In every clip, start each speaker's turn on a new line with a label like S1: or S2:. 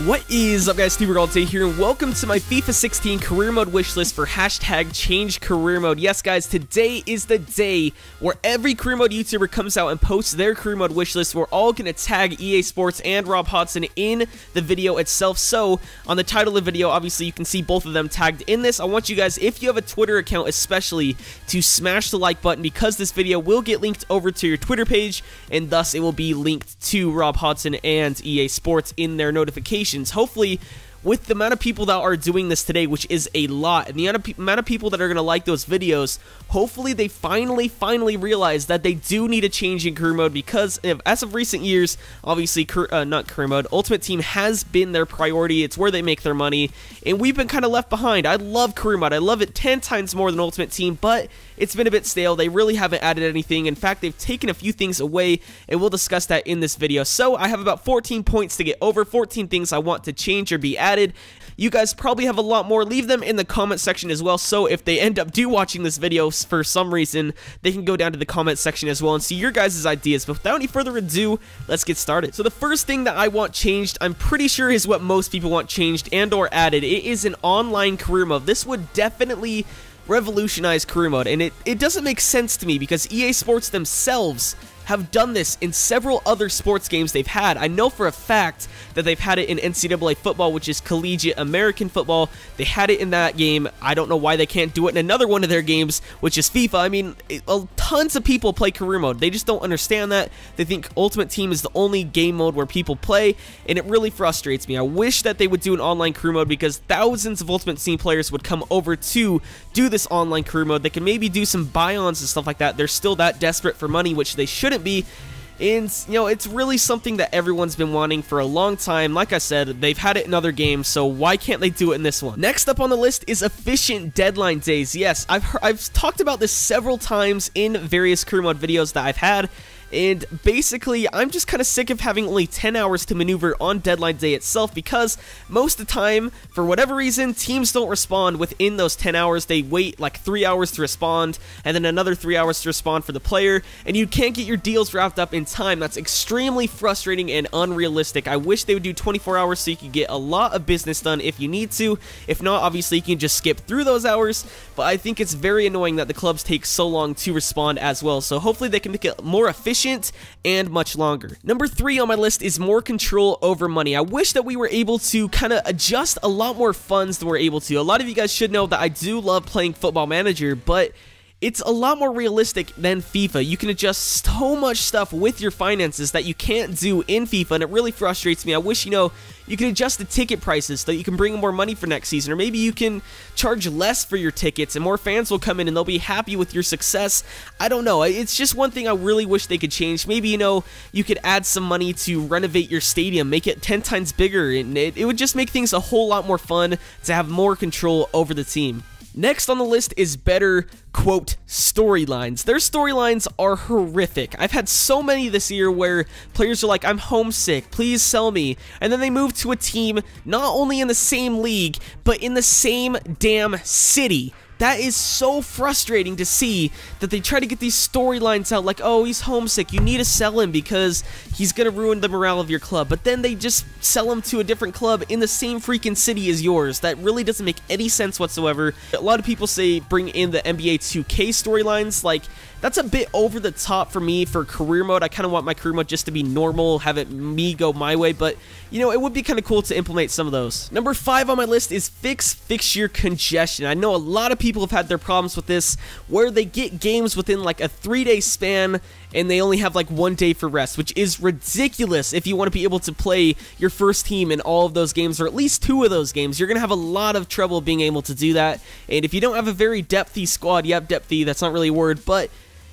S1: What is up, guys? TRayALLDay here, and welcome to my FIFA 16 career mode wish list for #ChangeCareerMode. Yes, guys, today is the day where every career mode YouTuber comes out and posts their career mode wish list. We're all going to tag EA Sports and Rob Hodson in the video itself. So, on the title of the video, obviously, you can see both of them tagged in this. I want you guys, if you have a Twitter account especially, to smash the like button because this video will get linked over to your Twitter page, and thus it will be linked to Rob Hodson and EA Sports in their notifications. Hopefully, with the amount of people that are doing this today, which is a lot, and the amount of people that are going to like those videos, hopefully they finally realize that they do need a change in career mode, because as of recent years, obviously, not career mode, Ultimate Team has been their priority. It's where they make their money, and we've been kind of left behind. I love career mode. I love it 10 times more than Ultimate Team, but it's been a bit stale. They really haven't added anything. In fact, they've taken a few things away, and we'll discuss that in this video. So I have about 14 points to get over, 14 things I want to change or be added. You guys probably have a lot more. Leave them in the comment section as well, so if they end up watching this video for some reason, they can go down to the comment section as well and see your guys' ideas. But without any further ado, let's get started. So the first thing that I want changed, I'm pretty sure is what most people want changed and or added. It is an online career mode. This would definitely revolutionize career mode, and it doesn't make sense to me because EA Sports themselves have done this in several other sports games they've had. I know for a fact that they've had it in NCAA football, which is collegiate American football. They had it in that game. I don't know why they can't do it in another one of their games, which is FIFA. I mean, tons of people play career mode. They just don't understand that. They think Ultimate Team is the only game mode where people play, and it really frustrates me. I wish that they would do an online career mode because thousands of Ultimate Team players would come over to do this online career mode. They can maybe do some buy-ons and stuff like that. They're still that desperate for money, which they shouldn't be. And, you know, it's really something that everyone's been wanting for a long time. Like I said, they've had it in other games, so why can't they do it in this one? Next up on the list is efficient deadline days. Yes, I've talked about this several times in various career mode videos that I've had. And basically, I'm just kind of sick of having only 10 hours to maneuver on deadline day itself, because most of the time, for whatever reason, teams don't respond within those 10 hours. They wait like 3 hours to respond, and then another 3 hours to respond for the player, and you can't get your deals wrapped up in time. That's extremely frustrating and unrealistic. I wish they would do 24 hours so you could get a lot of business done if you need to. If not, obviously, you can just skip through those hours, but I think it's very annoying that the clubs take so long to respond as well, so hopefully they can make it more efficient and much longer. Number 3 on my list is more control over money. I wish that we were able to kind of adjust a lot more funds than we're able to. A lot of you guys should know that I do love playing Football Manager, but it's a lot more realistic than FIFA. You can adjust so much stuff with your finances that you can't do in FIFA, and it really frustrates me. I wish, you know, you can adjust the ticket prices so that you can bring in more money for next season, or maybe you can charge less for your tickets and more fans will come in and they'll be happy with your success. I don't know. It's just one thing I really wish they could change. Maybe, you know, you could add some money to renovate your stadium, make it 10 times bigger, and it would just make things a whole lot more fun to have more control over the team. Next on the list is better, quote, storylines. Their storylines are horrific. I've had so many this year where players are like, I'm homesick, please sell me. And then they move to a team not only in the same league, but in the same damn city. That is so frustrating to see that they try to get these storylines out like, oh, he's homesick, you need to sell him because he's going to ruin the morale of your club. But then they just sell him to a different club in the same freaking city as yours. That really doesn't make any sense whatsoever. A lot of people say bring in the NBA 2K storylines. Like, that's a bit over the top for me for career mode. I kind of want my career mode just to be normal, have it me go my way, but, you know, it would be kind of cool to implement some of those. Number 5 on my list is Fixture Congestion. I know a lot of people have had their problems with this, where they get games within like a 3-day span and they only have like 1 day for rest, which is ridiculous. If you want to be able to play your first team in all of those games, or at least 2 of those games, you're going to have a lot of trouble being able to do that. And if you don't have a very depthy squad, that's not really a word, but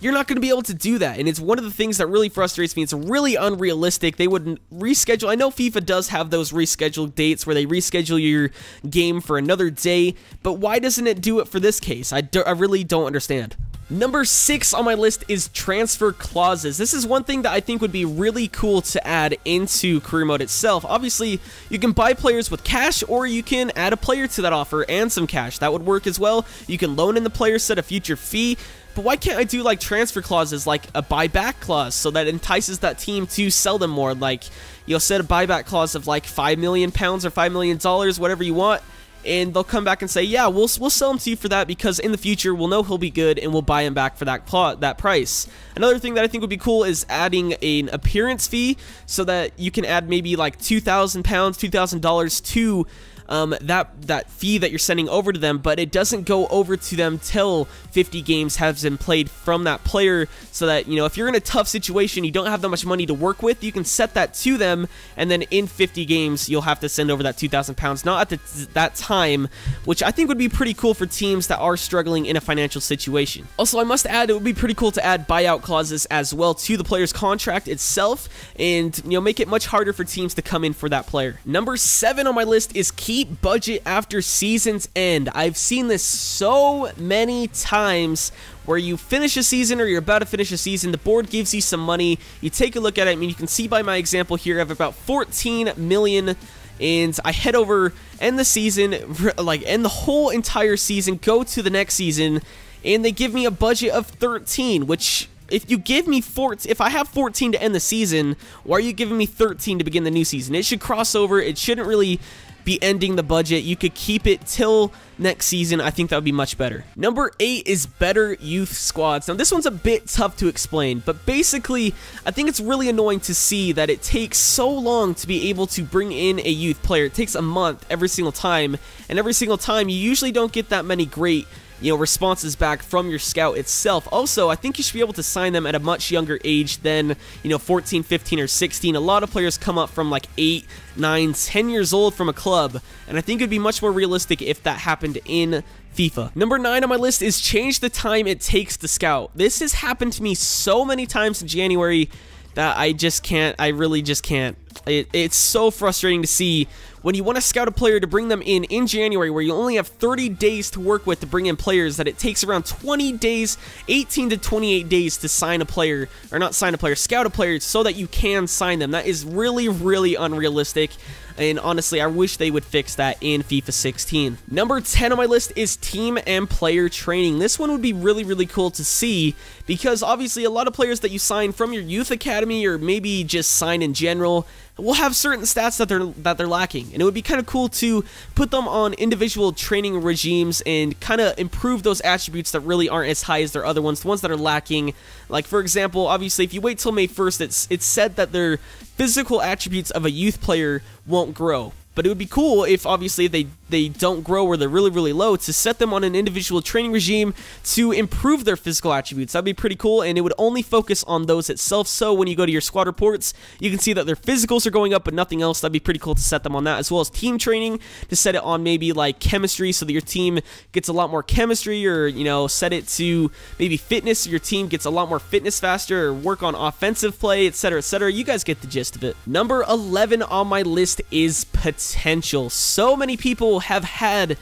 S1: you're not going to be able to do that, and it's one of the things that really frustrates me. It's really unrealistic. They wouldn't reschedule. I know FIFA does have those rescheduled dates where they reschedule your game for another day, but why doesn't it do it for this case? I really don't understand. Number 6 on my list is transfer clauses. This is one thing that I think would be really cool to add into career mode itself. Obviously, you can buy players with cash, or you can add a player to that offer and some cash. That would work as well. You can loan in the player, set a future fee. But why can't I do like transfer clauses, like a buyback clause, so that entices that team to sell them more? Like, you'll set a buyback clause of like £5 million or $5 million, whatever you want, and they'll come back and say, yeah, we'll sell him to you for that, because in the future we'll know he'll be good and we'll buy him back for that price. Another thing that I think would be cool is adding an appearance fee, so that you can add maybe like £2,000, $2,000 to that fee that you're sending over to them, but it doesn't go over to them till 50 games have been played from that player, so that, you know, if you're in a tough situation, you don't have that much money to work with, you can set that to them, and then in 50 games you'll have to send over that £2,000, not at that time, which I think would be pretty cool for teams that are struggling in a financial situation. Also, I must add, it would be pretty cool to add buyout clauses as well to the player's contract itself, and, you know, make it much harder for teams to come in for that player. Number 7 on my list is keep budget after season's end. I've seen this so many times where you finish a season, or you're about to finish a season, the board gives you some money, you take a look at it. I mean, you can see by my example here, I have about 14 million, and I head over, end the season, like end the whole entire season, go to the next season, and they give me a budget of 13, which, if you give me if I have 14 to end the season, why are you giving me 13 to begin the new season? It should cross over. It shouldn't really be ending the budget. You could keep it till next season. I think that would be much better. Number 8 is better youth squads. Now, this one's a bit tough to explain, but basically, I think it's really annoying to see that it takes so long to be able to bring in a youth player. It takes a month every single time, and every single time you usually don't get that many great, you know, responses back from your scout itself. Also, I think you should be able to sign them at a much younger age than, you know, 14, 15, or 16. A lot of players come up from like 8, 9, 10 years old from a club, and I think it'd be much more realistic if that happened in FIFA. Number 9 on my list is change the time it takes to scout. This has happened to me so many times in January that I just can't, I really just can't. It's so frustrating to see when you want to scout a player to bring them in January, where you only have 30 days to work with to bring in players, that it takes around 20 days, 18 to 28 days to sign a player, or not sign a player, scout a player, so that you can sign them. That is really, really unrealistic. And honestly, I wish they would fix that in FIFA 16. Number 10 on my list is team and player training. This one would be really, really cool to see, because obviously a lot of players that you sign from your youth academy, or maybe just sign in general, will have certain stats that they're lacking, and it would be kind of cool to put them on individual training regimes and kind of improve those attributes that really aren't as high as their other ones, the ones that are lacking. Like, for example, obviously if you wait till May 1st, it's said that their physical attributes of a youth player won't grow. But it would be cool if, obviously, they don't grow or they're really, really low, to set them on an individual training regime to improve their physical attributes. That'd be pretty cool, and it would only focus on those itself. So when you go to your squad reports, you can see that their physicals are going up, but nothing else. That'd be pretty cool to set them on that, as well as team training, to set it on maybe like chemistry, so that your team gets a lot more chemistry, or, you know, set it to maybe fitness, so your team gets a lot more fitness faster, or work on offensive play, etc., etc. You guys get the gist of it. Number 11 on my list is potential. So many people have had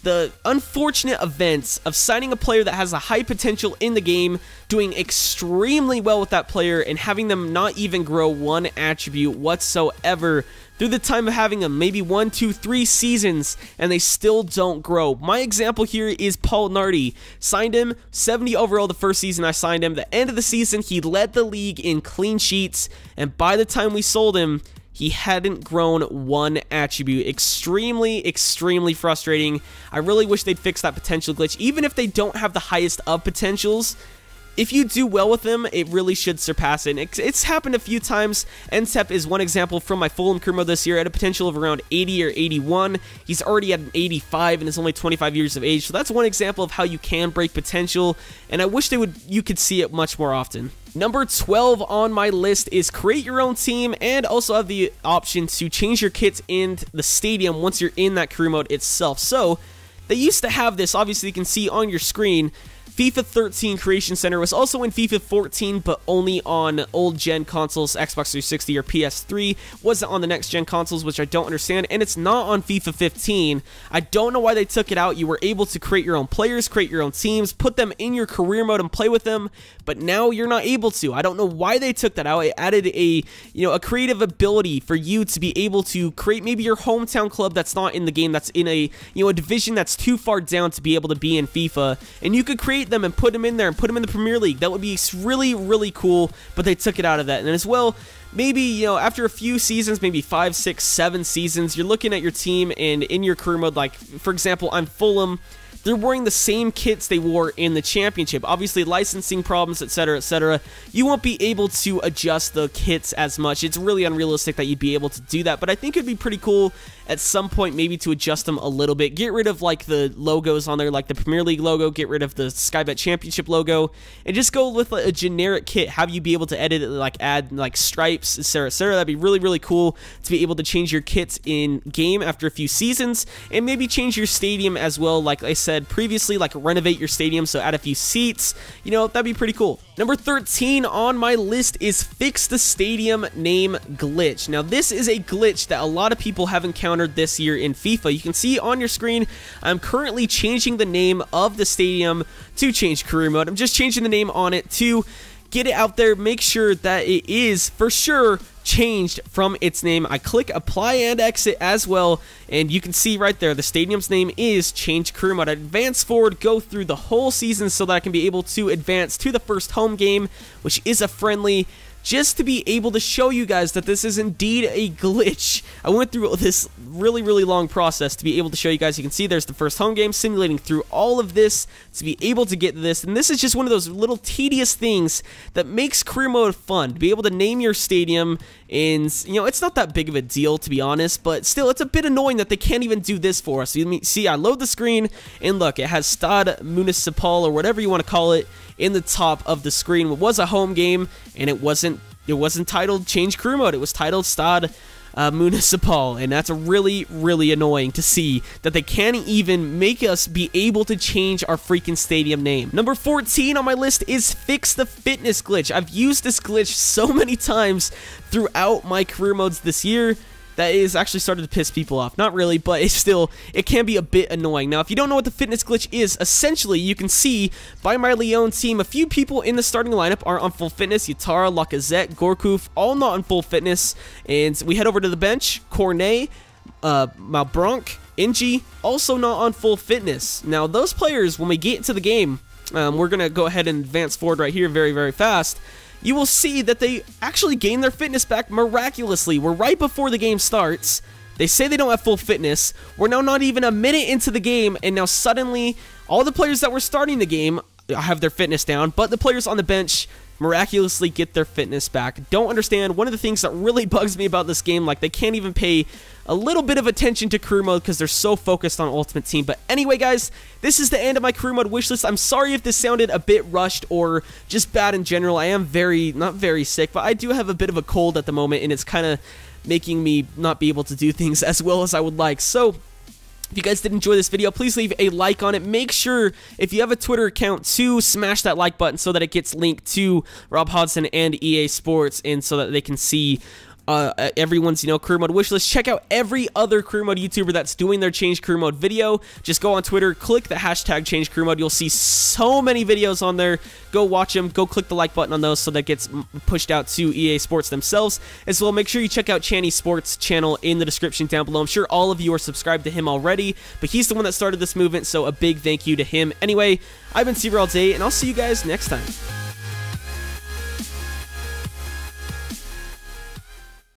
S1: the unfortunate events of signing a player that has a high potential in the game, doing extremely well with that player, and having them not even grow one attribute whatsoever through the time of having them, maybe 1, 2, 3 seasons, and they still don't grow. My example here is Paul Nardi. Signed him 70 overall the first season I signed him. The end of the season, he led the league in clean sheets, and by the time we sold him, he hadn't grown one attribute. Extremely, extremely frustrating. I really wish they'd fix that potential glitch. Even if they don't have the highest of potentials, if you do well with them, it really should surpass it. And it's happened a few times. Ntep is one example from my Fulham career mode this year, at a potential of around 80 or 81. He's already at an 85 and is only 25 years of age. So that's one example of how you can break potential, and I wish you could see it much more often. Number 12 on my list is create your own team, and also have the option to change your kits in the stadium once you're in that career mode itself. So they used to have this, obviously you can see on your screen. FIFA 13 Creation Center was also in FIFA 14, but only on old-gen consoles, Xbox 360 or PS3. Wasn't on the next-gen consoles, which I don't understand, and it's not on FIFA 15. I don't know why they took it out. You were able to create your own players, create your own teams, put them in your career mode and play with them, but now you're not able to. I don't know why they took that out. It added a creative ability for you to be able to create maybe your hometown club that's not in the game, that's in a division that's too far down to be able to be in FIFA, and you could create upgrade them and put them in there and put them in the Premier League. That would be really, really cool, but they took it out of that. And as well, maybe, you know, after a few seasons, maybe 5, 6, 7 seasons, you're looking at your team and in your career mode, like, for example, I'm Fulham. They're wearing the same kits they wore in the championship. Obviously, licensing problems, etc., etc. You won't be able to adjust the kits as much. It's really unrealistic that you'd be able to do that, but I think it'd be pretty cool at some point maybe to adjust them a little bit. Get rid of, like, the logos on there, like the Premier League logo. Get rid of the Sky Bet Championship logo, and just go with a generic kit. Have you be able to edit it, like add, like, stripes, etc., etc. That'd be really, really cool to be able to change your kits in game after a few seasons, and maybe change your stadium as well, like I said previously, like renovate your stadium, so add a few seats. You know, that'd be pretty cool. Number 13 on my list is fix the stadium name glitch. Now, this is a glitch that a lot of people have encountered this year in FIFA. You can see on your screen, I'm currently changing the name of the stadium to change career mode. I'm just changing the name on it to get it out there, make sure that it is for sure changed from its name. I click apply and exit as well, and you can see right there the stadium's name is change career mode. I advance forward, go through the whole season so that I can be able to advance to the first home game, which is a friendly, just to be able to show you guys that this is indeed a glitch. I went through this really, really long process to be able to show you guys. You can see there's the first home game, simulating through all of this to be able to get this, and this is just one of those little tedious things that makes career mode fun, to be able to name your stadium. And, you know, it's not that big of a deal, to be honest, but still, it's a bit annoying that they can't even do this for us. You see, I load the screen, and look, it has Stade Municipal, or whatever you want to call it, in the top of the screen. It was a home game, and it wasn't titled Change Career Mode. It was titled Stade Municipal, and that's really, really annoying to see that they can't even make us be able to change our freaking stadium name. Number 14 on my list is fix the fitness glitch. I've used this glitch so many times throughout my career modes this year that is actually started to piss people off. Not really, but it's still, it can be a bit annoying. Now, if you don't know what the fitness glitch is, essentially, you can see by my Lyon team, a few people in the starting lineup are on full fitness. Yatara, Lacazette, Gourcuff, all not on full fitness. And we head over to the bench. Cornet, Malbranc, Ingy, also not on full fitness. Now, those players, when we get into the game, we're going to go ahead and advance forward right here very, very fast. You will see that they actually gain their fitness back miraculously. We're right before the game starts. They say they don't have full fitness. We're now not even a minute into the game, and now suddenly all the players that were starting the game have their fitness down, but the players on the bench miraculously get their fitness back. Don't understand. One of the things that really bugs me about this game, like, they can't even pay a little bit of attention to career mode because they're so focused on Ultimate Team. But anyway, guys, this is the end of my career mode wishlist. I'm sorry if this sounded a bit rushed or just bad in general. I am not very sick, but I do have a bit of a cold at the moment, and it's kind of making me not be able to do things as well as I would like. So if you guys did enjoy this video, please leave a like on it. Make sure, if you have a Twitter account, to smash that like button so that it gets linked to Rob Hodgson and EA Sports, and so that they can see everyone's, you know, career mode wishlist. Check out every other career mode YouTuber that's doing their change career mode video. Just go on Twitter, click the hashtag change career mode. You'll see so many videos on there. Go watch them. Go click the like button on those so that gets pushed out to EA Sports themselves. As well, make sure you check out Channy Sports' channel in the description down below. I'm sure all of you are subscribed to him already, but he's the one that started this movement, so a big thank you to him. Anyway, I've been TRayALLDay, and I'll see you guys next time.